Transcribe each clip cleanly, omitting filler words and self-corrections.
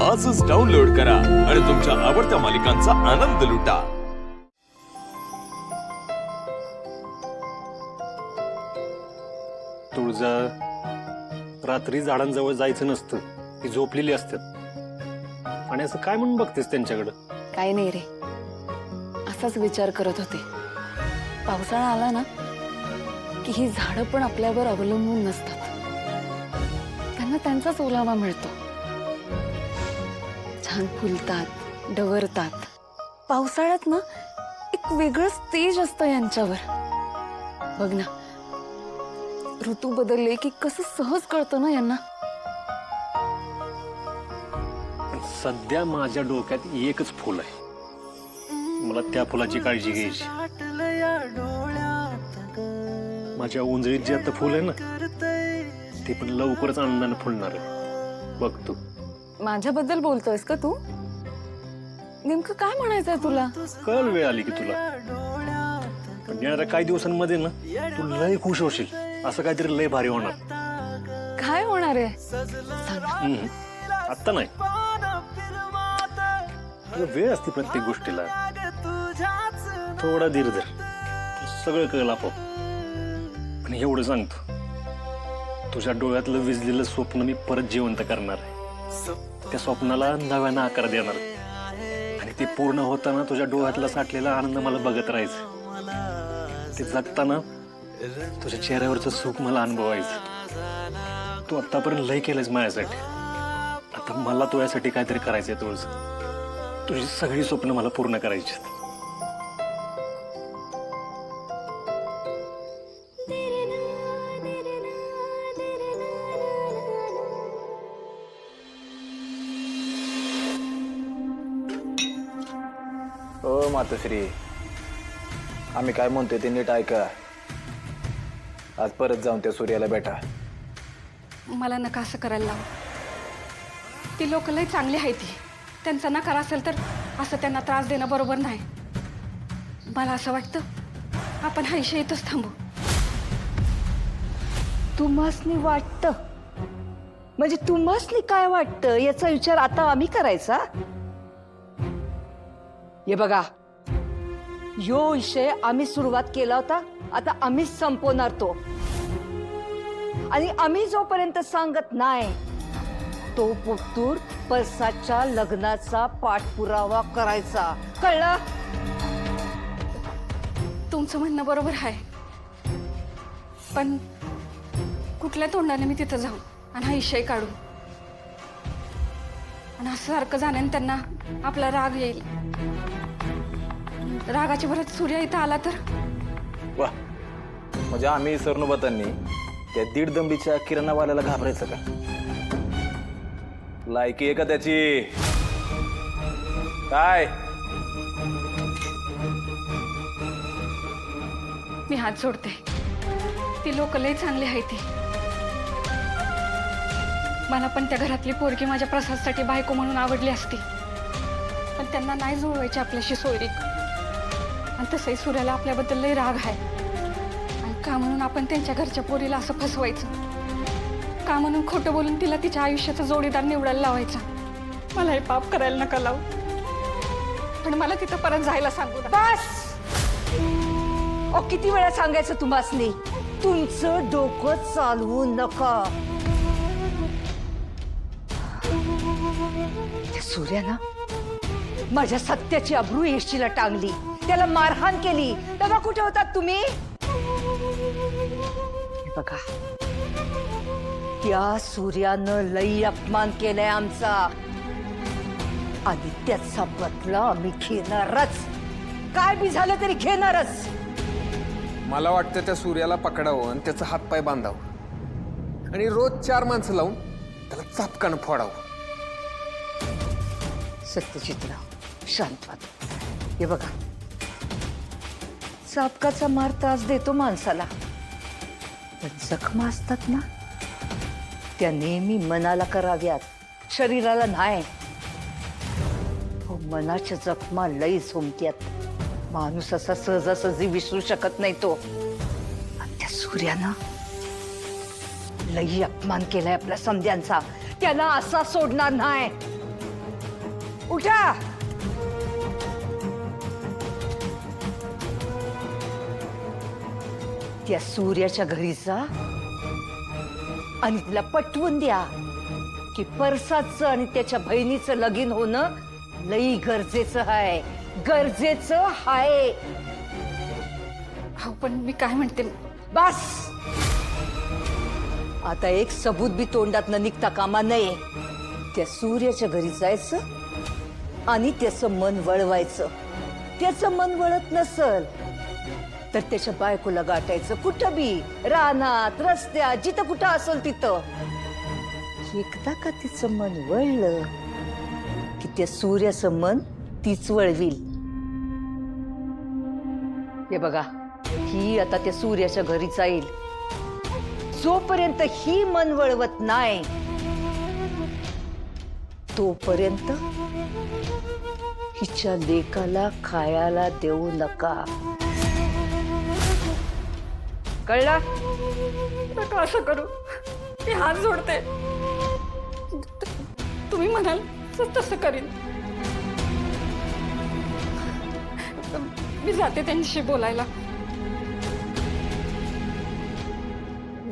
आजच डाउनलोड करा आणि तुमच्या आवडत्या मालिकांचा आनंद लुटा। तुळजा रात्री झाडांजवळ जायचं नसतं, ती झोपलेली असतात। आणि असं काय म्हणून बघतेस त्यांच्याकडे? काही नाही रे, असाच विचार करत होते। पावसाळा आला ना की ही झाडं पण आपल्यावर अवलंबून नसतात, त्यांना त्यांचाच ओलावा मिळतो। छान फुलतात, डवरतात। पावसाळ्यात ना एक वेगळंच तेज असतं यांच्यावर। बघ ना, ऋतू बदलले की कसं सहज कळतं ना यांना। सध्या माझ्या डोक्यात एकच फुल आहे, मला त्या फुलाची काळजी घ्यायची। माझ्या उंजळीत जे आता फुल आहे ना, ते पण लवकरच आनंदाने फुलणार आहे। बघ तू माझ्याबद्दल बोलतोयस का तू? नेमकं काय म्हणायचंय तुला? कळ वेळ आली की तुला, पण येणाऱ्या काही दिवसांमध्ये ना तू लय खुश होशील। असं काहीतरी लय भारी होणार। काय होणार आहे सांग? आता नाही, वेळ असते प्रत्येक गोष्टीला। थोडा धीर धर, सगळं कळलं आपोआप। पण एवढं सांगतो, तुझ्या डोळ्यातलं विझलेलं स्वप्न मी परत जिवंत करणार आहे। त्या स्वप्नाला नव्यानं आकार देणार आणि ते पूर्ण होताना तुझ्या डोळ्यातला साठलेला आनंद मला बघत राहायचं। ते जगताना तुझ्या चेहऱ्यावरचं सुख मला अनुभवायचं। तू आतापर्यंत लय केलंयस माझ्यासाठी, आता मला तुझ्यासाठी काहीतरी करायचंय। तुझी सगळी स्वप्न मला पूर्ण करायची। ओ मातोश्री, आम्ही काय म्हणतोय ते नीट ऐका। आज परत जाऊन त्या सूर्याला भेटा। मला नका असं करायला लाव। ती लोक लय चांगली आहे, ती त्यांचा नकार असेल तर असं त्यांना त्रास देणं बरोबर नाही। मला असं वाटतं आपण हा विषय इथंच थांबू। तुम्हासनी वाटतं म्हणजे तुम्हासनी काय वाटतं याचा विचार आता आम्ही करायचा? हे बघा, यो विषय आम्ही सुरुवात केला होता, आता आम्हीच संपवणार तो। आणि आम्ही जोपर्यंत सांगत नाही तो पोतूर परसाच्या लग्नाचा पाठपुरावा करायचा, कळलं? तुमचं म्हणणं बरोबर आहे, पण कुठल्या तोंडाने मी तिथं जाऊ आणि हा विषय काढू? आणि असं सारखं जाण्याने त्यांना आपला राग येईल। रागाच्या भरात सूर्य इथं आला तर? वा, म्हणजे आम्ही सरनोबतांनी त्या 1.5 दमडीच्या किराणावाल्याला घाबरायचं का? लायकी आहे का त्याची? काय मी हात जोडते, ती लोक लय चांगली आहे। ती मला पण त्या घरातली पोरगी माझ्या प्रसादसाठी बायको म्हणून आवडली असती, पण त्यांना नाही जुळवायची आपल्याशी सोयरीक। आणि तसंही सूर्याला आपल्याबद्दल लय राग आहे। आणि का म्हणून आपण त्यांच्या घरच्या पोरीला असं फसवायचं? का म्हणून खोटं बोलून तिला तिच्या आयुष्याचा जोडीदार निवडायला लावायचा? मला हे पाप करायला नका लावू, पण मला तिथं परत जायला सांगू नका। बस! ओ, किती वेळा सांगायचं तुम्हासनी, तुमचं डोकं चालवू नका। त्या सूर्यानं माझ्या सत्याची अब्रू येशीला टांगली, त्याला मारहाण केली, तेव्हा कुठे होतात तुम्ही? हे बघा, त्या सूर्यानं लई अपमान केलाय आमचा, आणि त्याचा बदला आम्ही घेणारच। काय बी झालं तरी घेणारच। मला वाटतं त्या सूर्याला पकडावं आणि त्याचा हातपाय बांधावं आणि रोज 4 माणसं लावून त्याला चापकानं फोडावं। सत्यजितराव, शांत व्हा। हे बघा, चापकाचा मार त्रास देतो माणसाला, पण जखमा असतात ना, त्या नेहमी मनाला कराव्यात, शरीराला नाही। हो, मनाच्या जखमा लई झोमत्यात, माणूस असा सहजासहजी विसरू शकत नाही तो। आणि त्या सूर्यानं लई अपमान केलाय आपल्या समध्यांचा, त्याला असा सोडणार नाही। उठा. त्या सूर्याच्या घरी जा आणि तिला पटवून द्या की परसाचं आणि त्याच्या बहिणीचं लगीन होणं लई गरजेचं आहे. गरजेचं आहे. हो पण मी काय म्हणते, बस. आता एक सबूत बी तोंडात न निघता कामा नये. त्या सूर्याच्या घरी जायचं आणि त्याचं मन वळवायचं. त्याचं मन वळत नसल तर त्याच्या बायकोला गाठायचं, कुठं बी, रानात, रस्त्यात, जिथं कुठं असेल तिथं. एकदा का तिचं मन वळलं की त्या सूर्याचं मन तीच वळवील. हे बघा, ही आता त्या सूर्याच्या घरी जाईल. जोपर्यंत ही मन वळवत नाही तोपर्यंत हिच्या लेकाला खायला देऊ नका. कळलं? नका असं करू, मी हात जोडते. तुम्ही म्हणाल तसं करीन. मी जाते त्यांच्याशी बोलायला.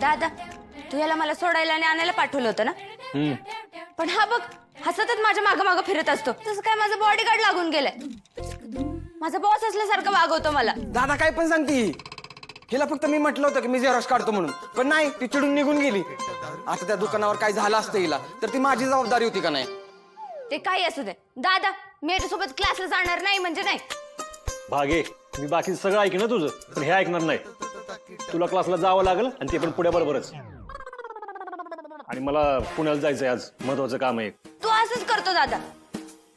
दादा, तू याला मला सोडायला आणि आणायला पाठवलं होतं ना? पण हा बघ, हसतच माझ्या मागं मागं फिरत असतो. तसं काय माझा बॉडीगार्ड लागून गेलाय. माझा बॉस असल्यासारखं वागवतो मला. दादा काय पण सांगती. हिला फक्त मी म्हटलं होतं की मी झेरॉक्स काढतो म्हणून, पण नाही, ती चिडून निघून गेली. आता त्या दुकानावर काय झालं असतं हिला तर ती माझी जबाबदारी होती का नाही? ते काही असू दे दादा, मी याच्यासोबत क्लासला जाणार नाही म्हणजे नाही. भागे, मी बाकी सगळं ऐक ना तुझं, पण हे ऐकणार नाही. तुला क्लासला जावं लागेल आणि ते पण पुढे बरोबरच. आणि मला पुण्याला जायचंय आज, महत्वाचं काम आहे. तू असंच करतो दादा.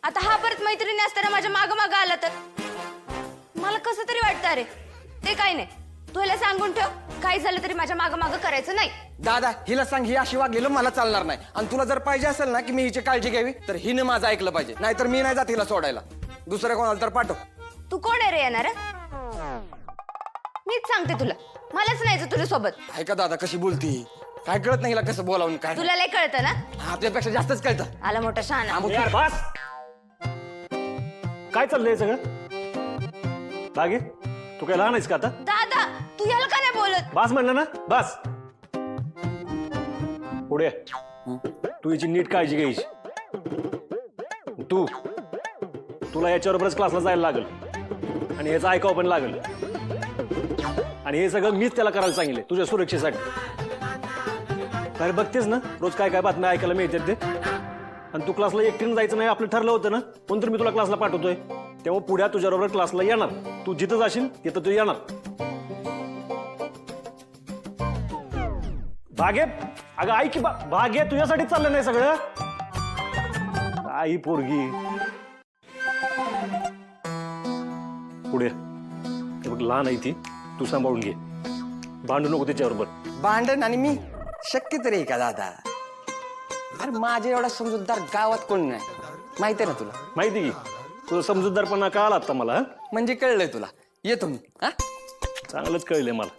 आता हा परत मैत्रिणी असताना माझ्या मागं मागं आला तर मला कसं तरी वाटतं. अरे ते काही नाही, तू याला सांगून ठेव, काही झालं तरी माझ्या मागं मागं करायचं नाही. दादा हिला सांग, ही अशी वागलेलं मला चालणार नाही. आणि तुला जर पाहिजे असेल ना की मी हिची काळजी घ्यावी तर हिने माझं ऐकलं पाहिजे, नाहीतर मी नाही जात हिला सोडायला. दुसऱ्या कोणाला तर पाठव. तू कोण आहे रे येणार? मीच सांगते तुला, मलाच नाही तुझ्या सोबत. ऐका दादा कशी बोलती, काय कळत नाही हिला कसं बोलावून काय. तुला लय कळतं ना? आपल्यापेक्षा जास्तच कळतं. आला मोठा शहाणा. यार बस. काय चाललंय सगळं? भागे, तू काय लहान आहेस का आता? दादा, तू याला का नाही बोलत? बस म्हणलं ना, बस. पुढे तू हिची नीट काळजी घ्यायची. तुला याच्याबरोबरच क्लासला जायला लागल आणि याचं ऐकावं पण लागल. आणि हे सगळं मीच त्याला करायला सांगितले तुझ्या सुरक्षेसाठी. काय बघतेस ना रोज काय काय बातम्या ऐकायला मिळतात ते. आणि तू क्लासला एकटीनं जायचं नाही आपलं ठरलं होतं ना, म्हणून तर मी तुला क्लासला पाठवतोय. तेव्हा पुढ्या तुझ्याबरोबर क्लासला येणार. तू जिथं जाशील तिथं तू येणार. भागे, अगं ऐक भागे, तुझ्यासाठी चाललं नाही सगळं. आई पोरगी पुढे बघ, लहान आहे ती, तू सांभाळून घे. भांडू नको त्याच्याबरोबर. भांडण आणि मी शक्य तरी आहे का दादा? अरे माझ्या एवढा समजूतदार गावात कोण नाही, माहिती आहे ना तुला. माहिती की तुझा समजूतदारपणा कळाला आता मला. म्हणजे कळलंय तुला. येतो मी. हा, चांगलंच कळलंय मला.